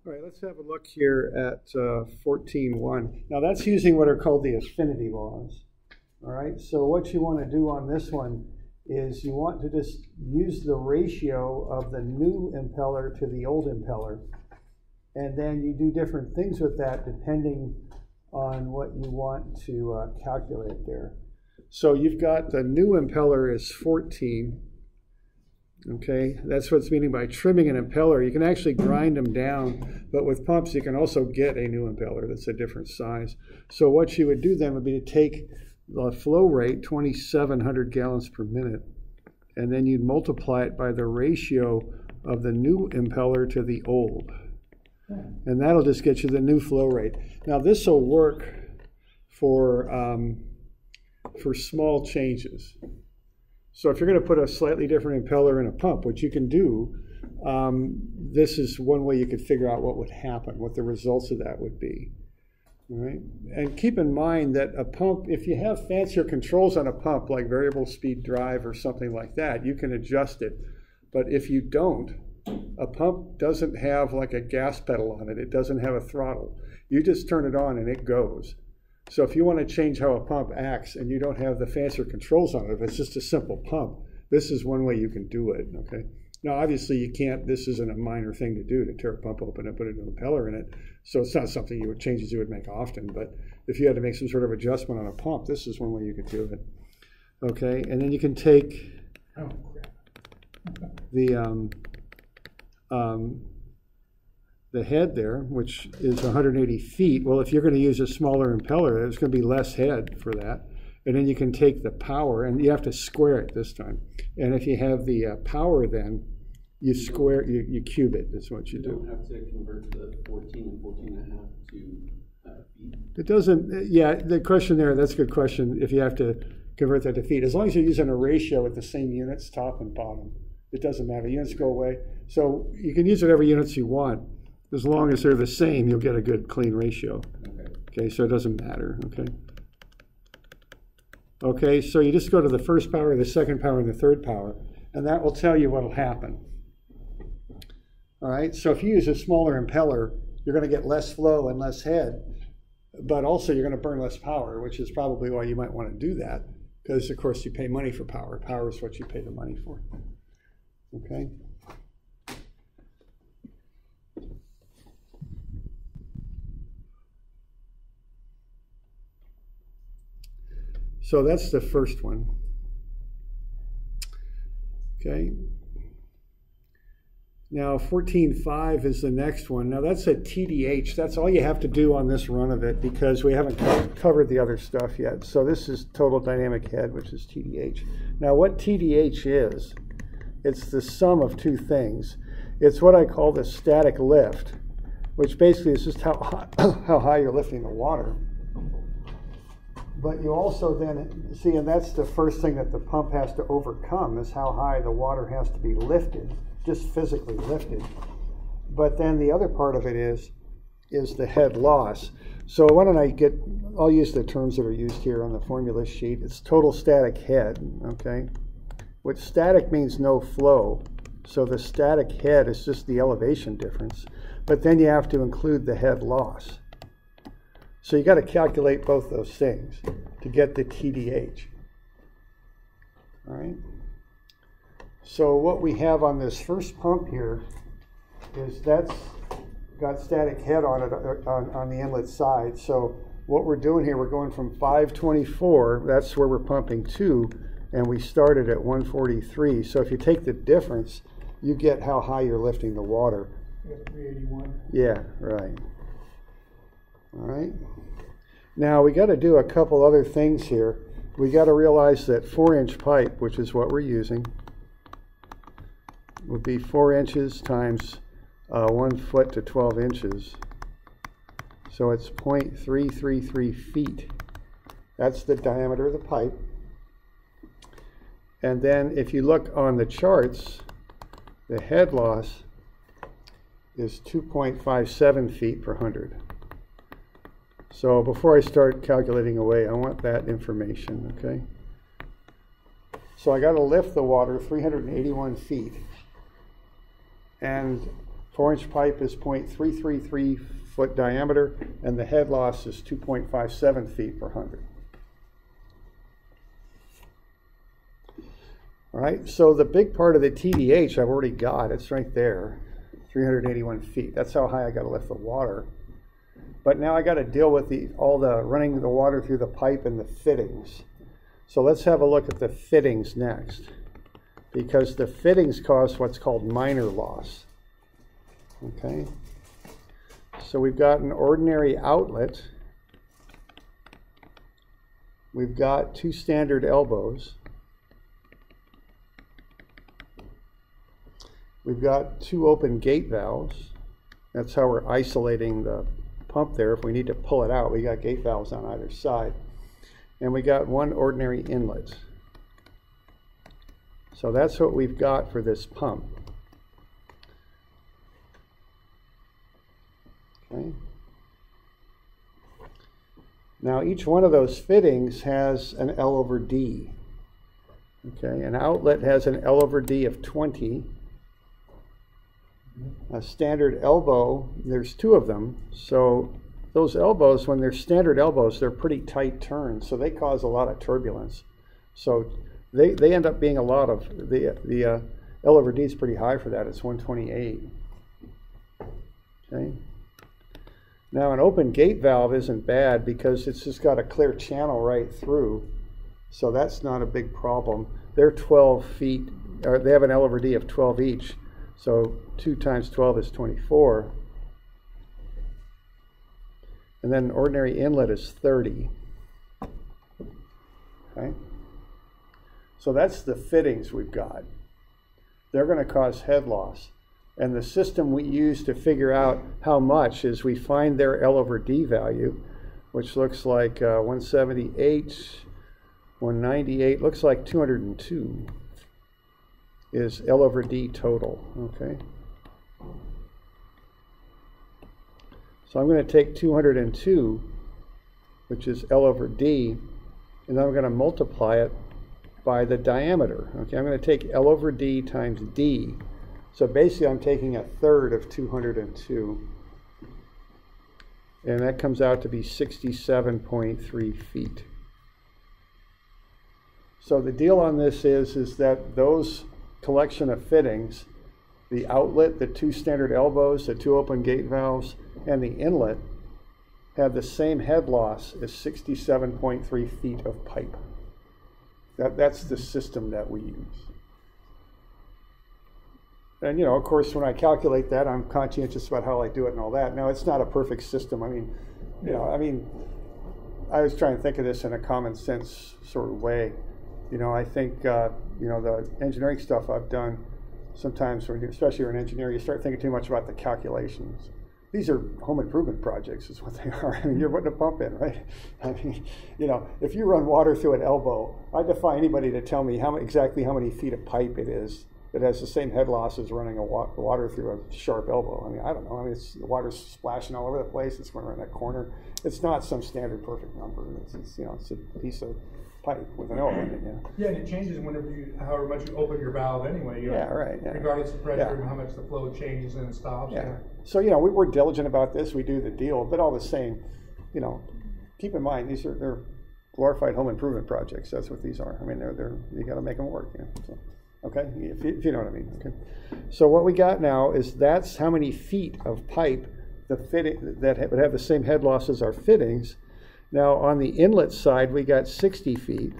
All right, let's have a look here at 14.1. Now that's using what are called the Affinity Laws. All right, so what you want to do on this one is you want to just use the ratio of the new impeller to the old impeller. And then you do different things with that depending on what you want to calculate there. So you've got the new impeller is 14. Okay, that's what's meaning by trimming an impeller. You can actually grind them down, but with pumps you can also get a new impeller that's a different size. So what you would do then would be to take the flow rate, 2,700 gallons per minute, and then you'd multiply it by the ratio of the new impeller to the old. And that'll just get you the new flow rate. Now this will work for small changes. So if you're going to put a slightly different impeller in a pump, what you can do, this is one way you could figure out what would happen, what the results of that would be. All right? And keep in mind that a pump, if you have fancier controls on a pump, like variable speed drive or something like that, you can adjust it. But if you don't, a pump doesn't have like a gas pedal on it. It doesn't have a throttle. You just turn it on and it goes. So if you want to change how a pump acts and you don't have the fancier controls on it, if it's just a simple pump, this is one way you can do it, okay? Now, obviously, you can't, this isn't a minor thing to do, to tear a pump open and put a new impeller in it. So it's not something changes you would make often. But if you had to make some sort of adjustment on a pump, this is one way you could do it. Okay, and then you can take the head there, which is 180 feet. Well, if you're going to use a smaller impeller, there's going to be less head for that. And then you can take the power, and you have to square it this time. And if you have the power, then you square, you cube it, is what you do. You don't have to convert the 14 and 14 and a half to feet? It doesn't, yeah, the question there, that's a good question, if you have to convert that to feet. As long as you're using a ratio with the same units, top and bottom, it doesn't matter. Units go away. So you can use whatever units you want. As long as they're the same, you'll get a good clean ratio. Okay, so it doesn't matter, okay? Okay, so you just go to the first power, the second power, and the third power, and that will tell you what will happen. All right, so if you use a smaller impeller, you're going to get less flow and less head, but also you're going to burn less power, which is probably why you might want to do that, because, of course, you pay money for power. Power is what you pay the money for. Okay? So that's the first one. Okay. Now 14.5 is the next one. Now that's a TDH. That's all you have to do on this run of it because we haven't covered the other stuff yet. So this is total dynamic head, which is TDH. Now what TDH is, it's the sum of two things. It's what I call the static lift, which basically is just how high you're lifting the water. But you also then see, and that's the first thing that the pump has to overcome, is how high the water has to be lifted, just physically lifted. But then the other part of it is the head loss. So why don't I'll use the terms that are used here on the formula sheet. It's total static head, okay? What static means no flow. So the static head is just the elevation difference. But then you have to include the head loss. So you got to calculate both those things to get the TDH. All right. So what we have on this first pump here is that's got static head on it on the inlet side. So what we're doing here, we're going from 524, that's where we're pumping to, and we started at 143. So if you take the difference, you get how high you're lifting the water. 381. Yeah, right. All right. Now we got to do a couple other things here. We got to realize that 4-inch pipe, which is what we're using, would be 4 inches times 1 foot to 12 inches. So it's 0.333 feet. That's the diameter of the pipe. And then if you look on the charts, the head loss is 2.57 feet per 100. So before I start calculating away, I want that information, okay? So I got to lift the water 381 feet. And 4-inch pipe is 0.333 foot diameter, and the head loss is 2.57 feet per 100. All right, so the big part of the TDH I've already got. It's right there, 381 feet. That's how high I got to lift the water. But now I got to deal with all the running the water through the pipe and the fittings. So let's have a look at the fittings next, because the fittings cause what's called minor loss. Okay, so we've got an ordinary outlet. We've got 2 standard elbows. We've got 2 open gate valves. That's how we're isolating the pump there. If we need to pull it out, we got gate valves on either side. And we got 1 ordinary inlet. So that's what we've got for this pump. Okay. Now each one of those fittings has an L over D. Okay, an outlet has an L over D of 20. A standard elbow, there's 2 of them, so those elbows, when they're standard elbows, they're pretty tight turns, so they cause a lot of turbulence. So they end up being a lot of, the L over D is pretty high for that. It's 128. Okay. Now an open gate valve isn't bad because it's just got a clear channel right through, so that's not a big problem. They're 12 feet, or they have an L over D of 12 each. So 2 times 12 is 24. And then an ordinary inlet is 30. Okay? So that's the fittings we've got. They're going to cause head loss. And the system we use to figure out how much is we find their L over D value, which looks like 178, 198, looks like 202. Is L over D total, okay? So I'm going to take 202, which is L over D, and then I'm going to multiply it by the diameter, okay? I'm going to take L over D times D. So basically I'm taking 1/3 of 202, and that comes out to be 67.3 feet. So the deal on this is that those collection of fittings, the outlet, the 2 standard elbows, the 2 open gate valves, and the inlet have the same head loss as 67.3 feet of pipe. That's the system that we use. And, you know, of course, when I calculate that, I'm conscientious about how I do it and all that. Now, it's not a perfect system. I mean, I was trying to think of this in a common sense sort of way. You know, I think, the engineering stuff I've done, sometimes, especially when you're an engineer, you start thinking too much about the calculations. These are home improvement projects is what they are. I mean, you're putting a pump in, right? I mean, if you run water through an elbow, I defy anybody to tell me exactly how many feet of pipe it is that has the same head loss as running water through a sharp elbow. I mean, I don't know. I mean, the water's splashing all over the place. It's going around that corner. It's not some standard perfect number. It's a piece of pipe with an O in it. Yeah, and it changes however much you open your valve anyway. Right. Yeah. Regardless of pressure and how much the flow changes and stops. Yeah. So we're diligent about this. We do the deal, but all the same, keep in mind they're glorified home improvement projects. That's what these are. I mean, you got to make them work. So, okay, if you know what I mean. Okay. So what we got now is that's how many feet of pipe the fitting that would have the same head loss as our fittings. Now on the inlet side, we got 60 feet.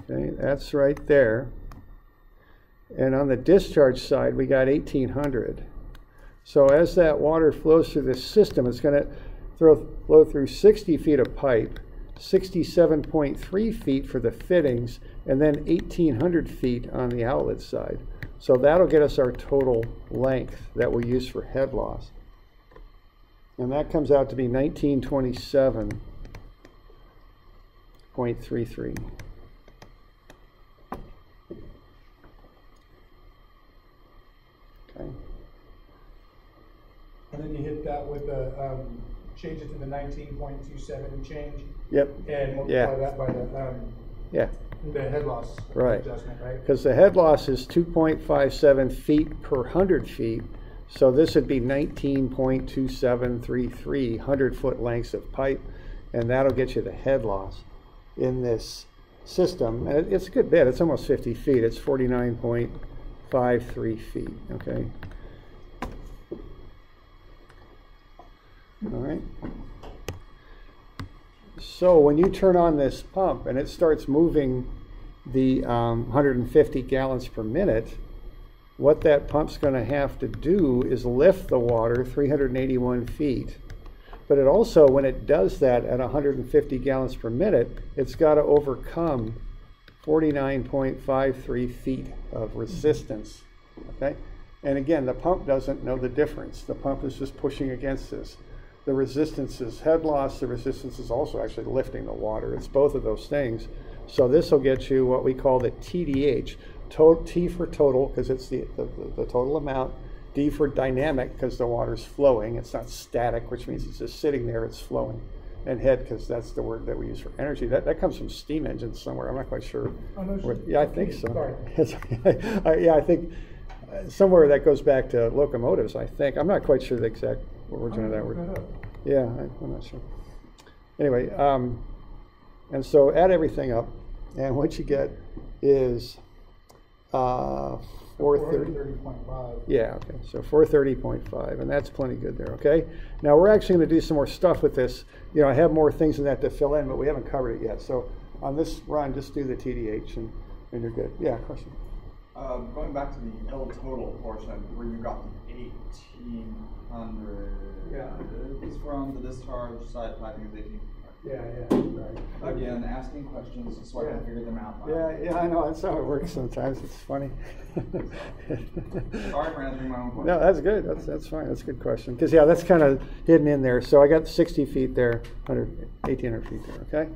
Okay, that's right there. And on the discharge side, we got 1,800. So as that water flows through this system, it's going to flow through 60 feet of pipe, 67.3 feet for the fittings, and then 1,800 feet on the outlet side. So that'll get us our total length that we'll use for head loss. And that comes out to be 1927.33. Okay. And then you hit that with the change it to the 19.27 and change. Yep. And multiply that by the Yeah. The head loss Right. adjustment, right? Because the head loss is 2.57 feet per 100 feet. So this would be 19.2733 100-foot lengths of pipe, and that'll get you the head loss in this system. And it's a good bit. It's almost 50 feet. It's 49.53 feet, okay? All right. So when you turn on this pump and it starts moving the 150 gallons per minute, what that pump's going to have to do is lift the water 381 feet. But it also, when it does that at 150 gallons per minute, it's got to overcome 49.53 feet of resistance, okay? And again, the pump doesn't know the difference. The pump is just pushing against this. The resistance is head loss. The resistance is also actually lifting the water. It's both of those things. So this will get you what we call the TDH. T for total, because it's the total amount. D for dynamic, because the water's flowing. It's not static, which means it's just sitting there, it's flowing. And head, because that's the word that we use for energy. That comes from steam engines somewhere. I'm not quite sure. Oh, no, sure. Yeah, I think so. Sorry. Yeah, I think somewhere that goes back to locomotives, I think. I'm not quite sure the exact origin of that word. Yeah, I'm not sure. Anyway, and so add everything up, and what you get is 430. 430.5. Yeah, okay, so 430.5, and that's plenty good there, okay? Now we're actually going to do some more stuff with this. You know, I have more things in that to fill in, but we haven't covered it yet. So on this run, just do the TDH, and you're good. Yeah, question? Going back to the L total portion, where you got the 1,800. Yeah. It's from the discharge side piping is 18. Yeah, right. Again, asking questions so I can figure them out. Yeah, I know. That's how it works sometimes. It's funny. Sorry for answering my own question. No, that's good. That's fine. That's a good question. Because, yeah, that's kind of hidden in there. So I got 60 feet there, 1,800 feet there, okay?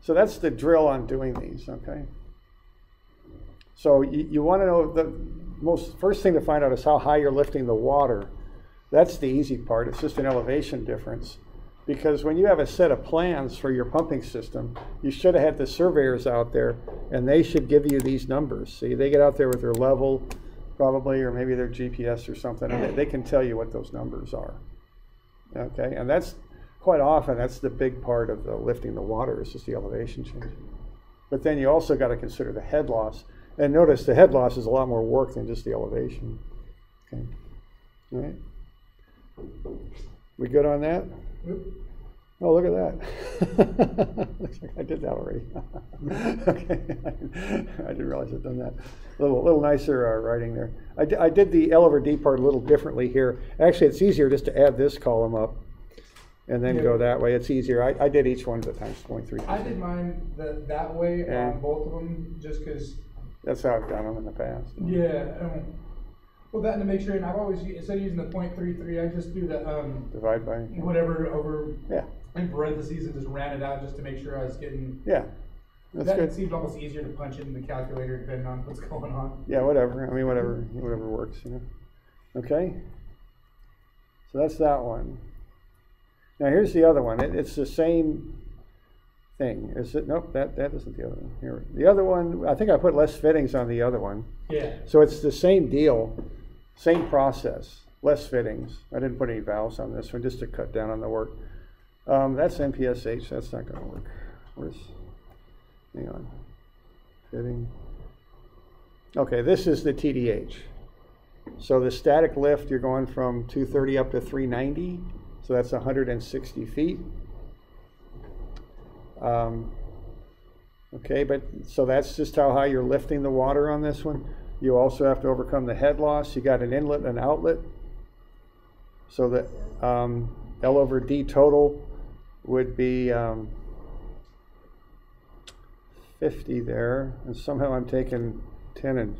So that's the drill on doing these, okay? So you want to know the first thing to find out is how high you're lifting the water. That's the easy part. It's just an elevation difference. Because when you have a set of plans for your pumping system, you should have had the surveyors out there, and they should give you these numbers. See, they get out there with their level, probably, or maybe their GPS or something, and they can tell you what those numbers are. Okay, and that's quite often, that's the big part of the lifting the water, is just the elevation change. But then you also got to consider the head loss. And notice the head loss is a lot more work than just the elevation. Okay, all right. We good on that? Yep. Oh, look at that. Looks like I did that already. Okay, I didn't realize I'd done that. A little nicer writing there. I did the L over D part a little differently here. Actually, it's easier just to add this column up and then go that way. It's easier. I did each one at times 0.3. I did mine that way on both of them just because. That's how I've done them in the past. Yeah. Well, that and to make sure, and I've always, instead of using the 0.33, I just do the divide by whatever over in parentheses and just ran it out just to make sure I was getting. Yeah, that's that good. It seemed almost easier to punch it in the calculator depending on what's going on. Yeah, whatever. I mean, whatever works, you know. Okay. So that's that one. Now here's the other one. It's the same thing. Is it? Nope. That isn't the other one. Here, the other one. I think I put less fittings on the other one. Yeah. So it's the same deal, same process, less fittings. I didn't put any valves on this one just to cut down on the work. That's MPSH. That's not going to work. Hang on. Fitting. Okay, this is the TDH. So the static lift, you're going from 230 up to 390. So that's 160 feet. Okay, but so that's just how high you're lifting the water on this one. You also have to overcome the head loss. You got an inlet and an outlet. So the L over D total would be 50 there. And somehow I'm taking 10 and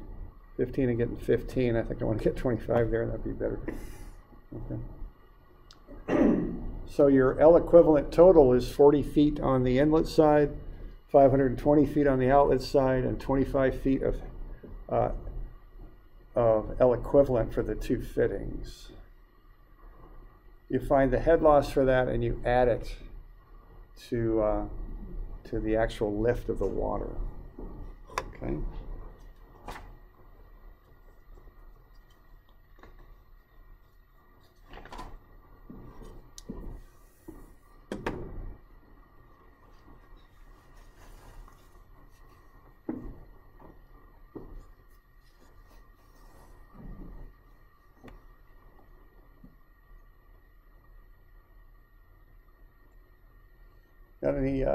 15 and getting 15. I think I want to get 25 there. That'd be better. Okay. So your L equivalent total is 40 feet on the inlet side, 520 feet on the outlet side, and 25 feet of L equivalent for the two fittings. You find the head loss for that and you add it to to the actual lift of the water. Okay. Got any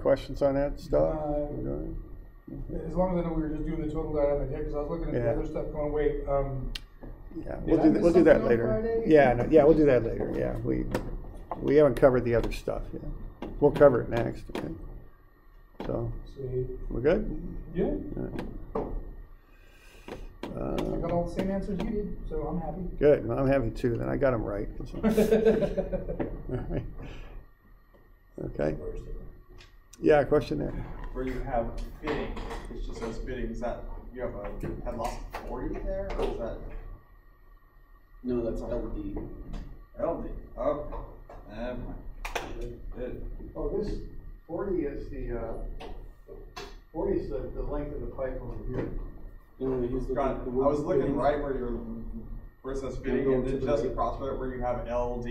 questions on that stuff? As long as I know we were just doing the total dynamic hit, because I was looking at the other stuff going, wait, yeah, we'll do that later. Yeah, yeah, we'll do that later. Yeah, we haven't covered the other stuff yet. We'll cover it next. Okay. So sweet. We're good. Yeah. All right. I got all the same answers you did, so I'm happy. Good. Well, I'm happy too. Then I got them right. All right. Okay. Yeah, question there. Where you have fitting, it just says fitting. Is that you have a head loss of 40 there, or is that? No, that's LD. LD. Okay. Never mind. Good. Oh, this 40 is the length of the pipe over here. No, he's looking Got at it. the I was looking fitting. right where it says fitting, go and to then the just right. across from it where you have LD.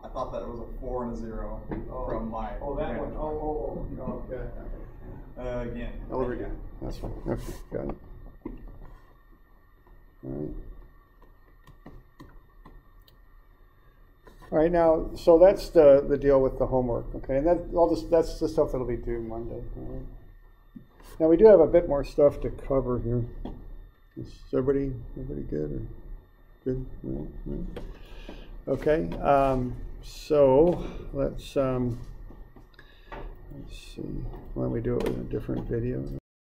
I thought that it was a 4 and a 0 from my. Oh, that one. Oh, okay. Again. Over again. That's fine. Okay, got it. All right, now, so that's the deal with the homework, okay? And that's the stuff that'll be due Monday. All right. Now, we do have a bit more stuff to cover here. Is everybody good or good? All right. Okay, so let's see. Why don't we do it with a different video?